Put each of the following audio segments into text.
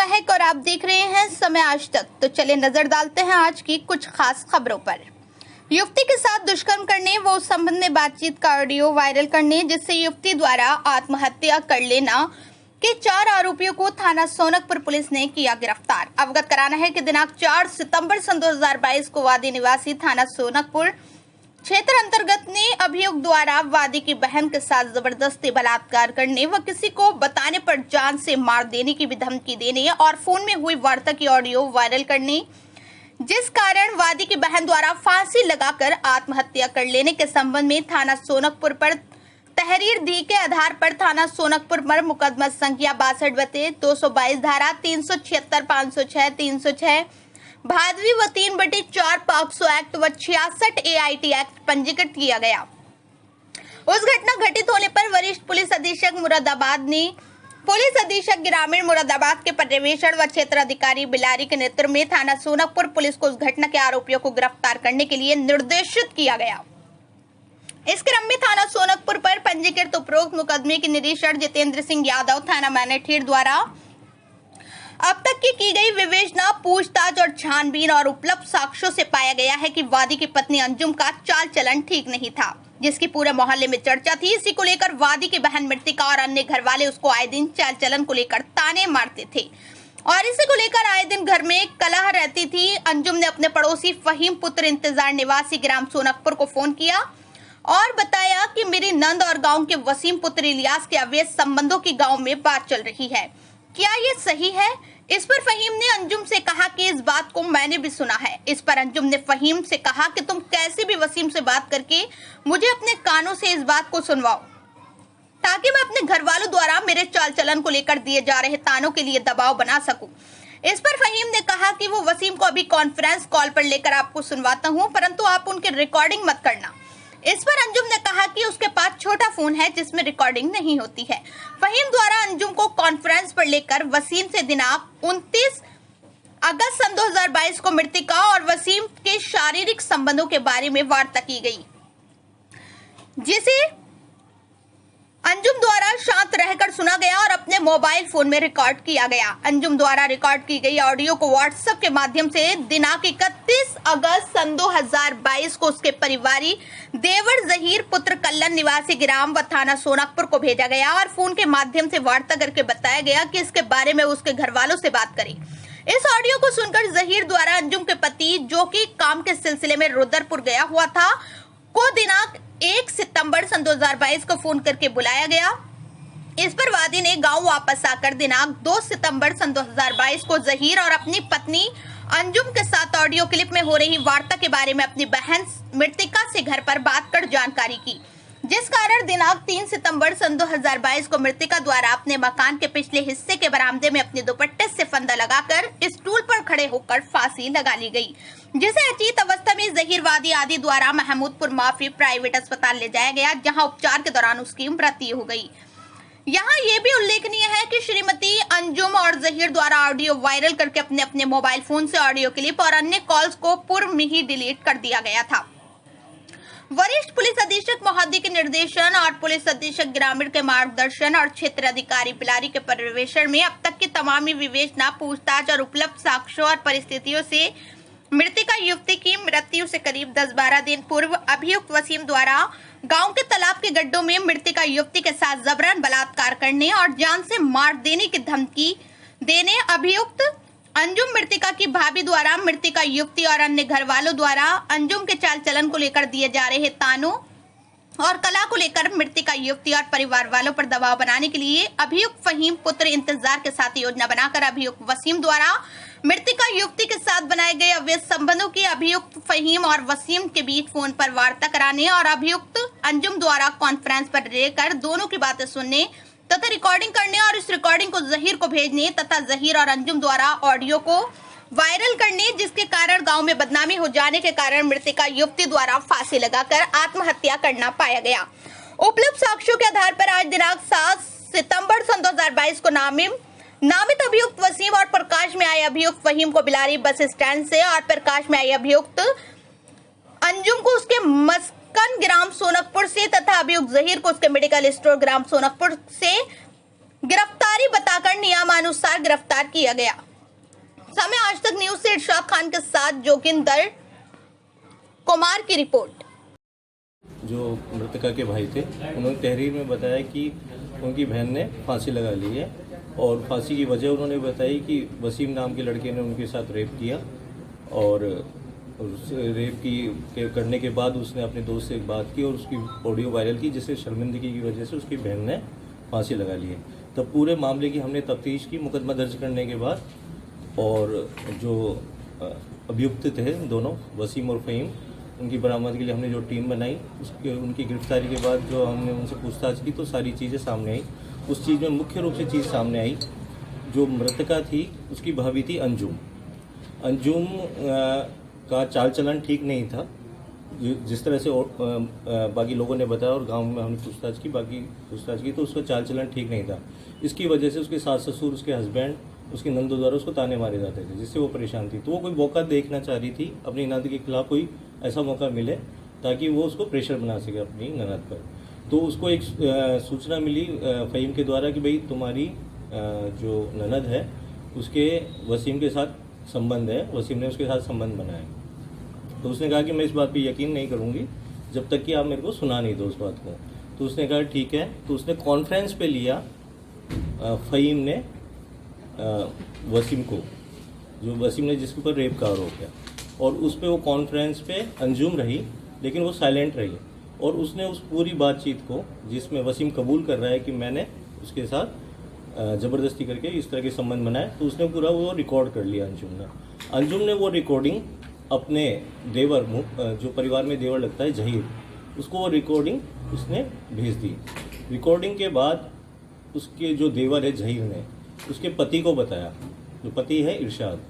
महक और आप देख रहे हैं समय आज तक। तो चले नजर डालते हैं आज की कुछ खास खबरों पर। युवती के साथ दुष्कर्म करने व उस संबंध में बातचीत का ऑडियो वायरल करने जिससे युवती द्वारा आत्महत्या कर लेना के 4 आरोपियों को थाना सोनकपुर पुलिस ने किया गिरफ्तार। अवगत कराना है कि दिनांक 4 सितंबर सन 2022 को वादी निवासी थाना सोनकपुर क्षेत्र अंतर्गत ने अभियुक्त द्वारा वादी की बहन के साथ जबरदस्ती बलात्कार करने व किसी को बताने पर जान से मार देने की भी धमकी देने और फोन में हुई वार्ता की ऑडियो वायरल करने जिस कारण वादी की बहन द्वारा फांसी लगाकर आत्महत्या कर लेने के संबंध में थाना सोनकपुर पर तहरीर दी के आधार पर थाना सोनकपुर पर मुकदमा संख्या 62/222 धारा 376, 506, 306 भादवी व 3/4 पॉक्सो एक्ट व 66 AIT एक्ट पंजीकृत किया गया। उस घटना घटित होने पर वरिष्ठ पुलिस अधीक्षक मुरादाबाद ने पुलिस अधीक्षक ग्रामीण मुरादाबाद के पर्यवेक्षण व क्षेत्र अधिकारी बिलारी के नेतृत्व में थाना सोनकपुर पुलिस को उस घटना के आरोपियों को गिरफ्तार करने के लिए निर्देशित किया गया। इस क्रम में थाना सोनकपुर पर पंजीकृत उपरोक्त मुकदमे के निरीक्षक जितेंद्र सिंह यादव थाना मैनेठीर द्वारा अब तक की गई विवेचना, पूछताछ और छानबीन और उपलब्ध साक्ष्यों से पाया गया है कि वादी की पत्नी अंजुम का चाल चलन ठीक नहीं था, जिसकी पूरे मोहल्ले में चर्चा थी। इसी को लेकर वादी की बहन मृतिका और अन्य घर वाले उसको आए दिन चाल चलन को लेकर ताने मारते थे और इसी को लेकर आए दिन घर में कलह रहती थी। अंजुम ने अपने पड़ोसी फहीम पुत्र इंतजार निवासी ग्राम सोनकपुर को फोन किया और बताया कि मेरी नंद और गांव के वसीम पुत्र इलियास के अवैध संबंधों की गांव में बात चल रही है, क्या ये सही है? इस पर फहीम ने अंजुम से कहा कि इस बात को मैंने भी सुना है। इस पर अंजुम ने फहीम से कहा कि तुम कैसे भी वसीम से बात करके मुझे अपने कानों से इस बात को सुनवाओ ताकि मैं अपने घर वालों द्वारा मेरे चाल चलन को लेकर दिए जा रहे तानों के लिए दबाव बना सकूं। इस पर फहीम ने कहा कि वो वसीम को अभी कॉन्फ्रेंस कॉल पर लेकर आपको सुनवाता हूं, परंतु आप उनकी रिकॉर्डिंग मत करना। इस पर अंजुम ने कहा कि उसके पास छोटा फोन है जिसमें रिकॉर्डिंग नहीं होती है। फहीम द्वारा अंजुम को कॉन्फ्रेंस पर लेकर वसीम से दिनांक 29 अगस्त सन 2022 को मृतिका और वसीम के शारीरिक संबंधों के बारे में वार्ता की गई, जिसे अंजुम द्वारा शांत रहकर सुना गया और अपने मोबाइल फोन में रिकॉर्ड किया गया। अंजुम द्वारा रिकॉर्ड की गई ऑडियो को व्हाट्सएप के माध्यम से दिनांक 31 अगस्त सन 2022 को उसके परिवारी देवर जहीर पुत्र कल्लन निवासी ग्राम व थाना सोनकपुर को भेजा गया और फोन के माध्यम से वार्ता करके बताया गया कि इसके बारे में उसके घर वालों से बात करें। इस ऑडियो को सुनकर जहीर द्वारा अंजुम के पति, जो कि काम के सिलसिले में रुद्रपुर गया हुआ था, को दिनांक 1 सितंबर सन 2022 को फोन करके बुलाया गया। इस पर वादी ने गांव वापस आकर दिनांक 2 सितंबर सन 2022 को जहीर और अपनी पत्नी अंजुम के साथ ऑडियो क्लिप में हो रही वार्ता के बारे में अपनी बहन मृतिका से घर पर बात कर जानकारी की, जिस कारण दिनांक 3 सितंबर सन 2022 को मृतिका द्वारा अपने मकान के पिछले हिस्से के बरामदे में अपने दुपट्टे से फंदा लगाकर स्टूल पर खड़े होकर फांसी लगा ली गई, जिसे अचेत अवस्था में जहीरवादी आदि द्वारा महमूदपुर माफी प्राइवेट अस्पताल ले जाया गया, जहां उपचार के दौरान उसकी मृत्यु हो गई। यहाँ ये भी उल्लेखनीय है कि श्रीमती अंजुम और जहीर द्वारा ऑडियो वायरल करके अपने अपने मोबाइल फोन से ऑडियो क्लिप और अन्य कॉल्स को पूर्व में ही डिलीट कर दिया गया था। वरिष्ठ पुलिस अधीक्षक महोदय के निर्देशन और पुलिस अधीक्षक ग्रामीण के मार्गदर्शन और क्षेत्र अधिकारी बिलारी के पर्यवेक्षण में अब तक की तमामी विवेचना, पूछताछ और उपलब्ध साक्ष्यों और परिस्थितियों से मृतिका युवती की मृत्यु से करीब 10-12 दिन पूर्व अभियुक्त वसीम द्वारा गांव के तालाब के गड्ढों में मृतिका युवती के साथ जबरन बलात्कार करने और जान से मार देने की धमकी देने अभियुक्त अंजुम मृतिका की भाभी द्वारा मृतिका युवती और अन्य घर वालों द्वारा अंजुम के चाल चलन को लेकर दिए जा रहे तानों और कला को लेकर मृतिका युवती और परिवार वालों पर दबाव बनाने के लिए अभियुक्त फहीम पुत्र इंतजार के साथ योजना बनाकर अभियुक्त वसीम द्वारा मृतिका युवती के साथ बनाए गए अवैध संबंधों की अभियुक्त फहीम और वसीम के बीच फोन पर वार्ता कराने और अभियुक्त अंजुम द्वारा कॉन्फ्रेंस पर रहकर दोनों की बातें सुनने तथा रिकॉर्डिंग करने और इस रिकॉर्डिंग को जहीर को भेजने तथा जहीर और अंजुम द्वारा ऑडियो को वायरल करने, जिसके कारण गांव में बदनामी हो जाने के कारण मृतिका युवती द्वारा फांसी लगाकर आत्महत्या करना पाया गया। उपलब्ध साक्ष्यों के आधार पर आज दिनांक 7 सितंबर सन 2022 को नामित अभियुक्त वसीम और प्रकाश में आए अभियुक्त फहीम को बिलारी बस स्टैंड से और प्रकाश में आए अभियुक्त अंजुम को उसके मस्कन ग्राम सोनकपुर से तथा अभियुक्त जहीर को उसके मेडिकल स्टोर ग्राम सोनकपुर से गिरफ्तारी बताकर नियमानुसार गिरफ्तार किया गया। समय आज तक न्यूज से इरशाद खान के साथ जोगिंदर कुमार की रिपोर्ट। जो मृतका के भाई थे उन्होंने तहरीर में बताया कि उनकी बहन ने फांसी लगा ली है और फांसी की वजह उन्होंने बताई कि वसीम नाम के लड़के ने उनके साथ रेप किया और उस रेप करने के बाद उसने अपने दोस्त से बात की और उसकी ऑडियो वायरल की, जिससे शर्मिंदगी की वजह से उसकी बहन ने फांसी लगा ली है। तब पूरे मामले की हमने तफ्तीश की मुकदमा दर्ज करने के बाद, और जो अभियुक्त थे दोनों वसीम और फ़हीम, उनकी बरामद के लिए हमने जो टीम बनाई, उसके उनकी गिरफ्तारी के बाद जो हमने उनसे पूछताछ की तो सारी चीज़ें सामने आई। उस चीज़ में मुख्य रूप से चीज़ सामने आई, जो मृतका थी उसकी भाभी थी अंजुम का चाल चलन ठीक नहीं था, जिस तरह से बाकी लोगों ने बताया और गांव में हमने पूछताछ की तो उसका चाल चलन ठीक नहीं था। इसकी वजह से उसके सास ससुर, उसके हस्बैंड, उसकी नंदों द्वारा उसको ताने मारे जाते थे, जिससे वो परेशान थी। तो वो कोई मौका देखना चाह रही थी, अपनी ननद के खिलाफ कोई ऐसा मौका मिले ताकि वो उसको प्रेशर बना सके अपनी ननद पर। तो उसको एक सूचना मिली फ़हीम के द्वारा कि भाई तुम्हारी जो ननद है उसके वसीम के साथ संबंध है, वसीम ने उसके साथ संबंध बनाया। तो उसने कहा कि मैं इस बात पे यकीन नहीं करूंगी जब तक कि आप मेरे को सुना नहीं दो उस बात को। तो उसने कहा ठीक है। तो उसने कॉन्फ्रेंस पे लिया फ़हीम ने वसीम को, जो वसीम ने जिसके ऊपर रेप का आरोप है, और उस पे वो कॉन्फ्रेंस पे अंजुम रही, लेकिन वो साइलेंट रही और उसने उस पूरी बातचीत को, जिसमें वसीम कबूल कर रहा है कि मैंने उसके साथ ज़बरदस्ती करके इस तरह के संबंध बनाए, तो उसने पूरा वो रिकॉर्ड कर लिया अंजुम ने वो रिकॉर्डिंग अपने देवर, जो परिवार में देवर लगता है जहीर, उसको वो रिकॉर्डिंग उसने भेज दी। रिकॉर्डिंग के बाद उसके जो देवर है जहीर ने उसके पति को बताया, जो पति है इरशाद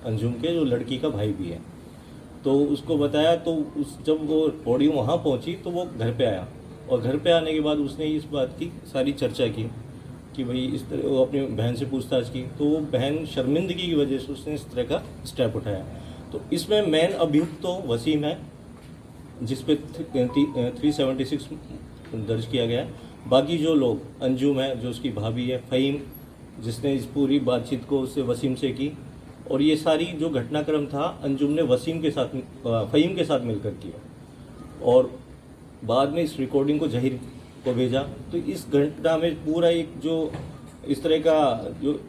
अंजुम के, जो लड़की का भाई भी है। तो उसको बताया, तो जब वो ऑडियो वहाँ पहुँची तो वो घर पे आया, और घर पे आने के बाद उसने इस बात की सारी चर्चा की कि भाई इस तरह वो अपनी बहन से पूछताछ की, तो वो बहन शर्मिंदगी की वजह से उसने इस तरह का स्टेप उठाया। तो इसमें मेन अभियुक्त तो वसीम है, जिस पे 376 दर्ज किया गया है। बाकी जो लोग, अंजुम है जो उसकी भाभी है, फ़हीम जिसने इस पूरी बातचीत को उससे वसीम से की, और ये सारी जो घटनाक्रम था अंजुम ने वसीम के साथ, फ़हीम के साथ मिलकर किया, और बाद में इस रिकॉर्डिंग को जहीर को भेजा। तो इस घटना में पूरा एक जो इस तरह का जो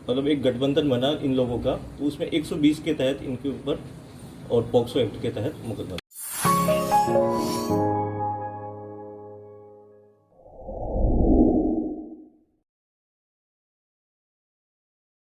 मतलब एक गठबंधन बना इन लोगों का, तो उसमें 120 के तहत इनके ऊपर और पॉक्सो एक्ट के तहत मुकदमा